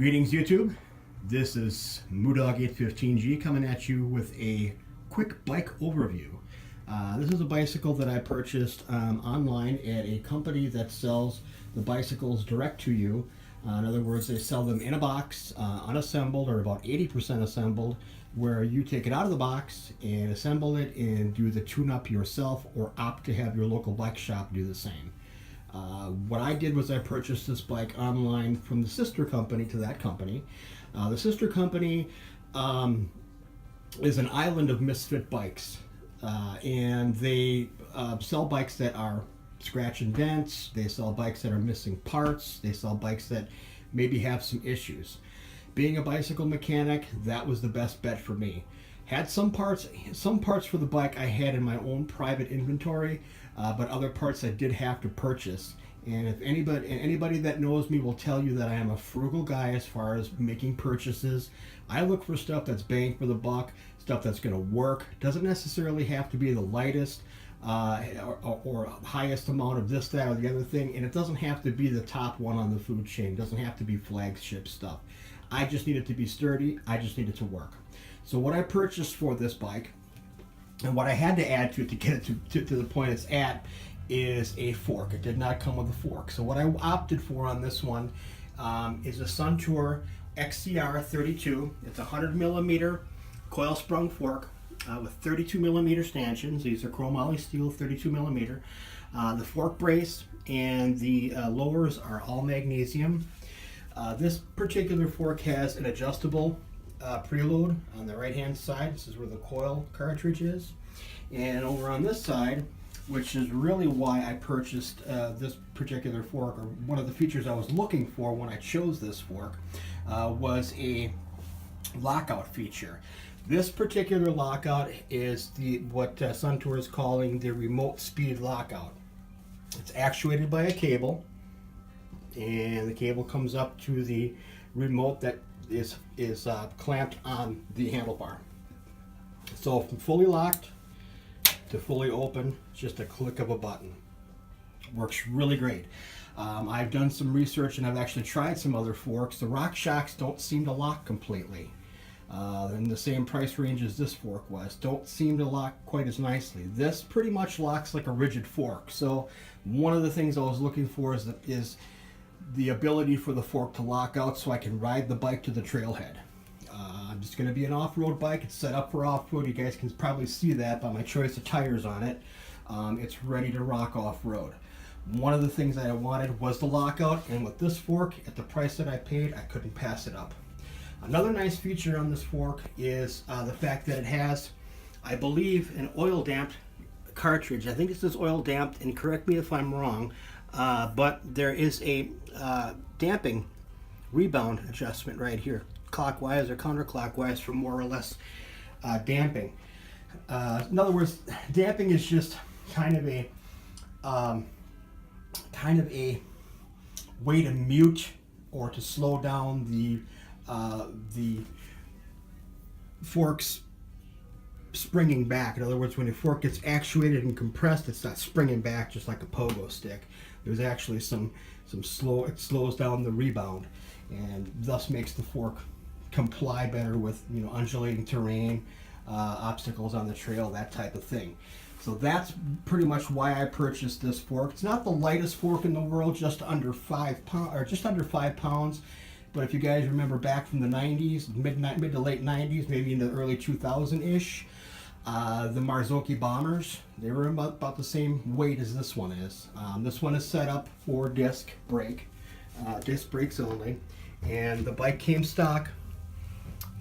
Greetings YouTube, this is Moodog815G coming at you with a quick bike overview. This is a bicycle that I purchased online at a company that sells the bicycles direct to you. In other words, they sell them in a box, unassembled or about 80% assembled, where you take it out of the box and assemble it and do the tune-up yourself or opt to have your local bike shop do the same. What I did was I purchased this bike online from the sister company to that company. The sister company is an island of misfit bikes, and they sell bikes that are scratch and dents. They sell bikes that are missing parts. They sell bikes that maybe have some issues. Being a bicycle mechanic, that was the best bet for me. Had some parts for the bike I had in my own private inventory, but other parts I did have to purchase. And if anybody that knows me will tell you that I am a frugal guy as far as making purchases. I look for stuff that's bang for the buck, stuff that's going to work. Doesn't necessarily have to be the lightest or highest amount of this, that, or the other thing, and it doesn't have to be the top one on the food chain. It doesn't have to be flagship stuff. I just need it to be sturdy. I just need it to work. So what I purchased for this bike, and what I had to add to it to get it to the point it's at, is a fork. It did not come with a fork. So what I opted for on this one is a Suntour XCR 32. It's a 100 millimeter coil sprung fork with 32 millimeter stanchions. These are chromoly steel 32 millimeter. The fork brace and the lowers are all magnesium. This particular fork has an adjustable preload on the right hand side. This is where the coil cartridge is. And over on this side, which is really why I purchased this particular fork, or one of the features I was looking for when I chose this fork, was a lockout feature. This particular lockout is what Suntour is calling the remote speed lockout. It's actuated by a cable, and the cable comes up to the remote that is clamped on the handlebar. So from fully locked to fully open, just a click of a button. Works really great. I've done some research and I've actually tried some other forks. The RockShox don't seem to lock completely. In the same price range as this fork was. Don't seem to lock quite as nicely. This pretty much locks like a rigid fork. So one of the things I was looking for is the ability for the fork to lock out so I can ride the bike to the trailhead. I'm just going to be an off-road bike. It's set up for off-road. You guys can probably see that by my choice of tires on it. It's ready to rock off-road. One of the things that I wanted was the lockout, and with this fork, at the price that I paid, I couldn't pass it up. Another nice feature on this fork is the fact that it has, I believe, an oil-damped cartridge. I think this is oil-damped, and correct me if I'm wrong, but there is a damping rebound adjustment right here, clockwise or counterclockwise for more or less damping. In other words, damping is just kind of a way to mute or to slow down the fork's springing back. In other words, when your fork gets actuated and compressed, it's not springing back just like a pogo stick. There's actually it slows down the rebound, and thus makes the fork comply better with undulating terrain, obstacles on the trail, that type of thing. So that's pretty much why I purchased this fork. It's not the lightest fork in the world, just under 5 pounds, or just under 5 pounds. But if you guys remember back from the 90s, mid to late 90s, maybe into the early 2000-ish, the Marzocchi bombers, they were about the same weight as this one is. This one is set up for disc brakes only, and the bike came stock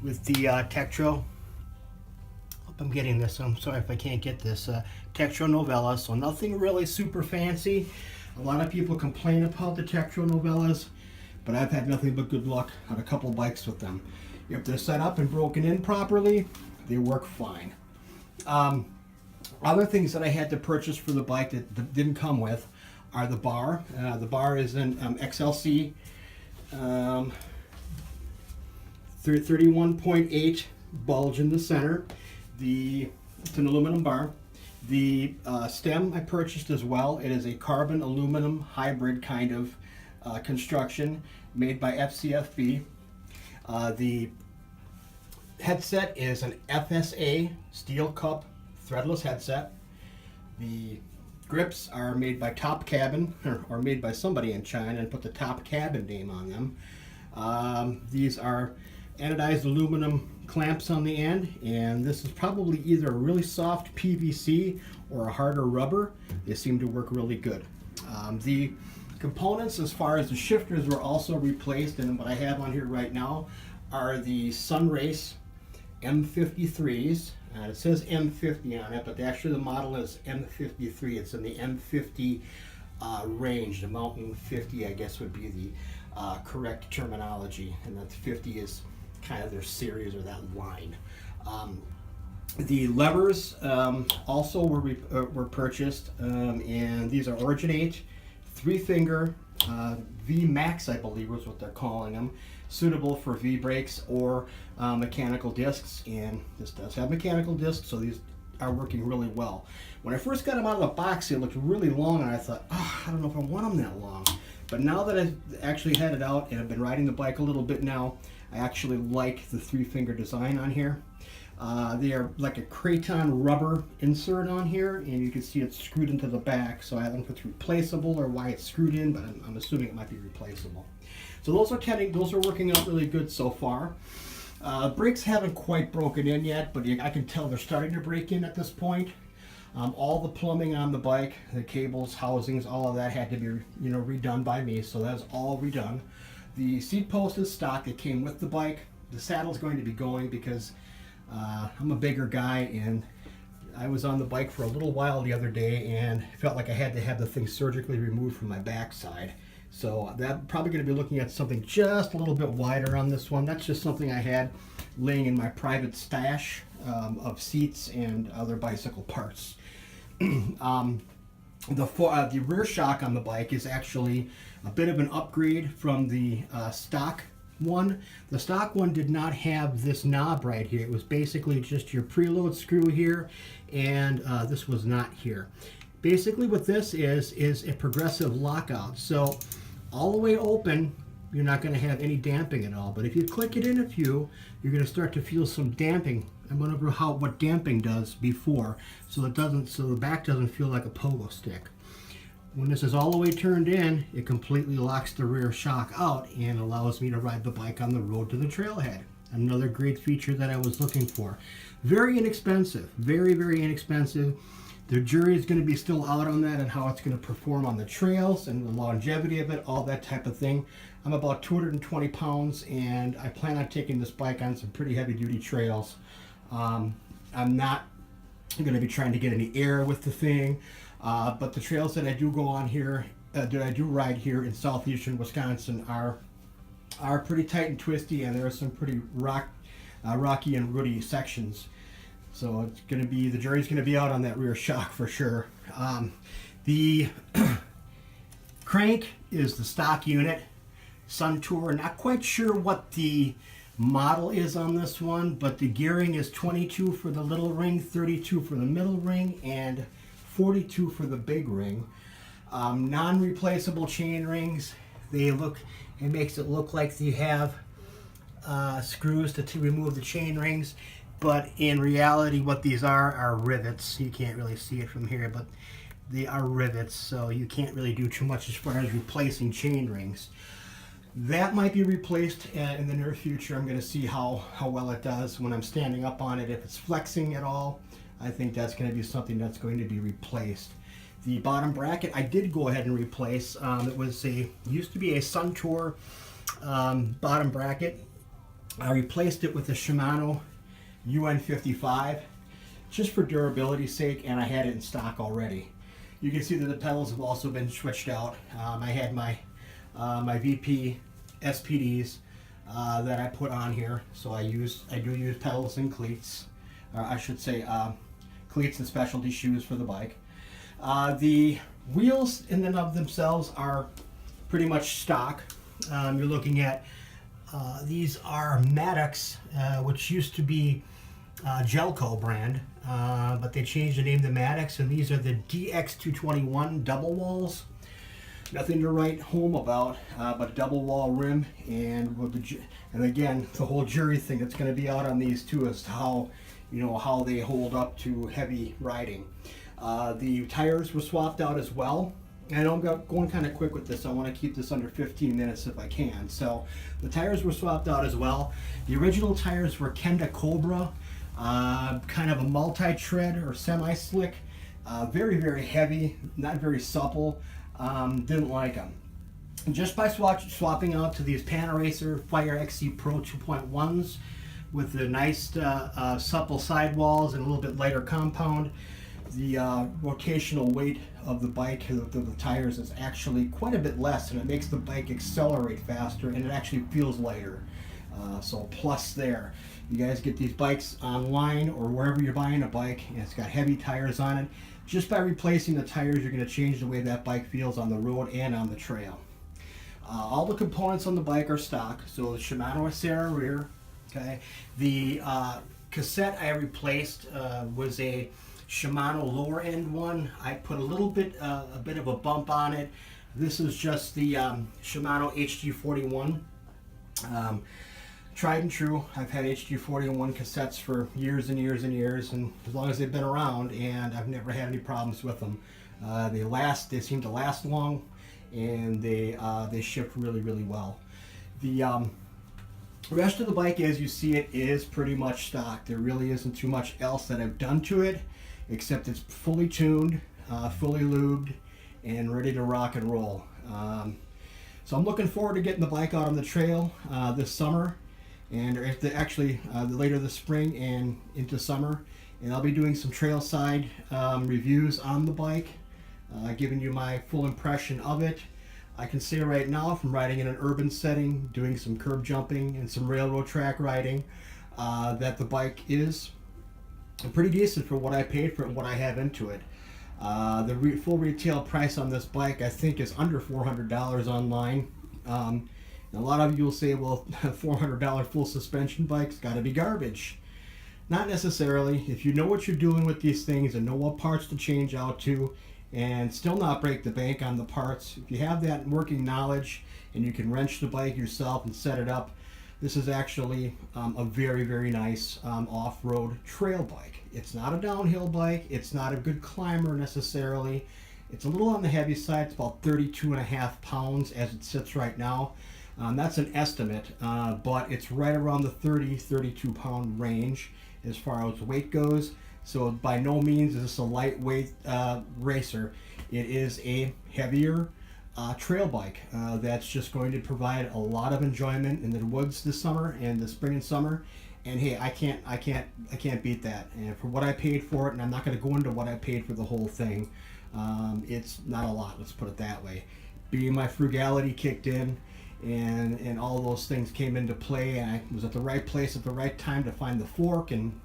with the Tektro. Hope I'm getting this. I'm sorry if I can't get this. Tektro Novella, so nothing really super fancy. A lot of people complain about the Tektro Novellas, but I've had nothing but good luck on a couple bikes with them. If they're set up and broken in properly, they work fine. Other things that I had to purchase for the bike that didn't come with are the bar. The bar is an XLC 31.8 bulge in the center. It's an aluminum bar. The stem I purchased as well. It is a carbon aluminum hybrid kind of construction made by FCFB. The headset is an FSA steel cup threadless headset. The grips are made by Top Cabin, or made by somebody in China and put the Top Cabin name on them. These are anodized aluminum clamps on the end, and this is probably either a really soft PVC or a harder rubber. They seem to work really good. The components, as far as the shifters, were also replaced, and what I have on here right now are the Sunrace M53s. It says M50 on it, but actually the model is M53. It's in the M50 range. The Mountain 50, I guess, would be the correct terminology, and that 50 is kind of their series or that line. The levers also were purchased, and these are Originate 3-finger V Max, I believe was what they're calling them, suitable for V brakes or mechanical discs. And this does have mechanical discs, so these are working really well. When I first got them out of the box, they looked really long, and I thought, oh, I don't know if I want them that long. But now that I've actually had it out and I've been riding the bike a little bit now, I actually like the 3-finger design on here. They are like a Kraton rubber insert on here, and you can see it's screwed into the back. So I don't know if it's replaceable or why it's screwed in, but I'm assuming it might be replaceable. So those are working out really good so far. Brakes haven't quite broken in yet, but I can tell they're starting to break in at this point. All the plumbing on the bike, the cables, housings, all of that had to be redone by me, so that's all redone. The seat post is stock. It came with the bike. The saddle's going to be going because I'm a bigger guy, and I was on the bike for a little while the other day and felt like I had to have the thing surgically removed from my backside. So I'm probably going to be looking at something just a little bit wider on this one. That's just something I had laying in my private stash of seats and other bicycle parts. The rear shock on the bike is actually a bit of an upgrade from the stock one. The stock one did not have this knob right here. It was basically just your preload screw here, and this was not here. Basically what this is a progressive lockout. So all the way open, you're not going to have any damping at all. But if you click it in a few, you're going to start to feel some damping. I went over what damping does before, so the back doesn't feel like a pogo stick. When this is all the way turned in, it completely locks the rear shock out and allows me to ride the bike on the road to the trailhead. Another great feature that I was looking for. Very inexpensive, very, very inexpensive. The jury is going to be still out on that and how it's going to perform on the trails and the longevity of it, all that type of thing. I'm about 220 pounds, and I plan on taking this bike on some pretty heavy-duty trails. I'm not going to be trying to get any air with the thing, but the trails that I do go on here, that I do ride here in southeastern Wisconsin are pretty tight and twisty, and there are some pretty rocky and rooty sections. So it's going to be, the jury's going to be out on that rear shock for sure. The crank is the stock unit, Sun Tour. Not quite sure what the model is on this one, but the gearing is 22 for the little ring, 32 for the middle ring, and 42 for the big ring. Non-replaceable chain rings. It makes it look like you have screws to remove the chain rings, but in reality what these are rivets. You can't really see it from here, but they are rivets, so you can't really do too much as far as replacing chain rings. That might be replaced in the near future. I'm going to see how well it does when I'm standing up on it. If it's flexing at all, I think that's going to be something that's going to be replaced. The bottom bracket I did go ahead and replace. It used to be a Sun Tour bottom bracket. I replaced it with a Shimano UN55 just for durability's sake, and I had it in stock already. You can see that the pedals have also been switched out. I had my VP SPDs that I put on here, so I do use pedals and cleats, or I should say cleats and specialty shoes for the bike. The wheels in and of themselves are pretty much stock. You're looking at these are Maddox, which used to be Gelco brand, but they changed the name to Maddox, and these are the DX221 double walls. Nothing to write home about, but a double wall rim, and and again, the whole jury thing that's going to be out on these too is how, how they hold up to heavy riding. The tires were swapped out as well. I know I'm going kind of quick with this. I want to keep this under 15 minutes if I can. So the tires were swapped out as well. The original tires were Kenda Cobra, kind of a multi-tread or semi-slick, very, very heavy, not very supple. Didn't like them. Just by swapping out to these Panaracer Fire XC Pro 2.1s with the nice supple sidewalls and a little bit lighter compound, the rotational weight of the bike, the tires, is actually quite a bit less, and it makes the bike accelerate faster, and it actually feels lighter. So plus there. You guys get these bikes online or wherever you're buying a bike, and it's got heavy tires on it. Just by replacing the tires, you're going to change the way that bike feels on the road and on the trail. All the components on the bike are stock. So the Shimano Acera rear. Okay. The cassette I replaced was a Shimano lower end one. I put a bit of a bump on it. This is just the Shimano HG41. Tried and true. I've had HG41 cassettes for years and years and years, and as long as they've been around, and I've never had any problems with them. They seem to last long, and they ship really, really well. The rest of the bike, as you see it, is pretty much stock. There really isn't too much else that I've done to it, except it's fully tuned, fully lubed, and ready to rock and roll. So I'm looking forward to getting the bike out on the trail this summer, and later this spring and into summer. And I'll be doing some trailside reviews on the bike, giving you my full impression of it. I can say right now, from riding in an urban setting, doing some curb jumping and some railroad track riding, that the bike is pretty decent for what I paid for it and what I have into it. The full retail price on this bike, I think, is under $400 online. A lot of you will say, well, $400 full suspension bike's got to be garbage. Not necessarily. If you know what you're doing with these things and know what parts to change out to, and still not break the bank on the parts, if you have that working knowledge and you can wrench the bike yourself and set it up, this is actually a very, very nice off-road trail bike. It's not a downhill bike. It's not a good climber necessarily. It's a little on the heavy side. It's about 32.5 pounds as it sits right now. That's an estimate, but it's right around the 32 pound range as far as weight goes. So by no means is this a lightweight racer. It is a heavier trail bike that's just going to provide a lot of enjoyment in the woods this summer and the spring and summer. And hey, I can't beat that. And for what I paid for it, and I'm not going to go into what I paid for the whole thing, it's not a lot. Let's put it that way. Being my frugality kicked in, and all those things came into play, and I was at the right place at the right time to find the fork, and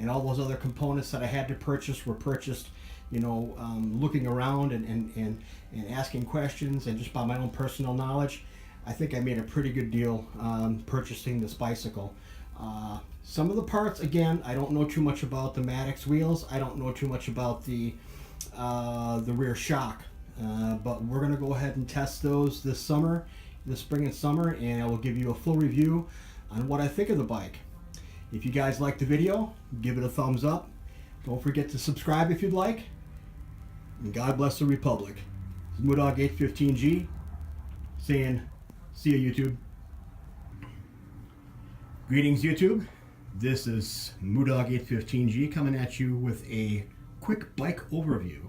all those other components that I had to purchase were purchased, looking around and asking questions, and just by my own personal knowledge, I think I made a pretty good deal purchasing this bicycle. Some of the parts, again, I don't know too much about the Maddox wheels. I don't know too much about the rear shock, but we're going to go ahead and test those this spring and summer, and I will give you a full review on what I think of the bike. If you guys like the video, give it a thumbs up. Don't forget to subscribe if you'd like. And God bless the Republic. This is Moodog815G saying, see ya, YouTube. Greetings, YouTube. This is Moodog815G coming at you with a quick bike overview.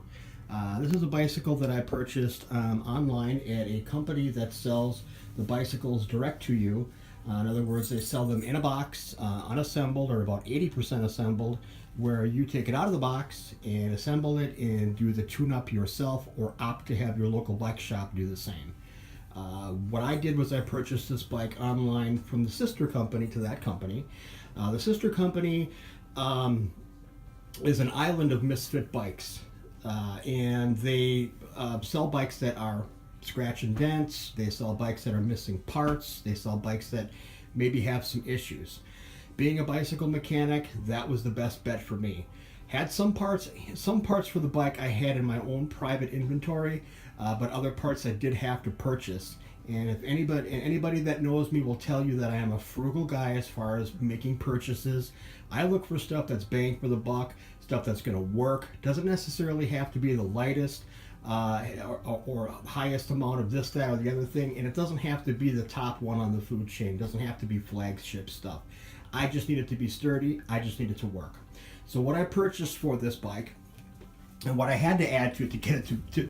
This is a bicycle that I purchased online at a company that sells the bicycles direct to you. In other words, they sell them in a box, unassembled or about 80% assembled, where you take it out of the box and assemble it and do the tune-up yourself, or opt to have your local bike shop do the same. What I did was I purchased this bike online from the sister company to that company. The sister company is an island of misfit bikes, and they sell bikes that are scratch and dents. They sell bikes that are missing parts. They sell bikes that maybe have some issues. Being a bicycle mechanic, that was the best bet for me. Had some parts for the bike I had in my own private inventory, but other parts I did have to purchase. And if anybody that knows me will tell you that I am a frugal guy as far as making purchases. I look for stuff that's bang for the buck, stuff that's going to work. Doesn't necessarily have to be the lightest or highest amount of this, that, or the other thing, and it doesn't have to be the top one on the food chain. It doesn't have to be flagship stuff. I just need it to be sturdy. I just need it to work. So what I purchased for this bike, and what I had to add to it to get it to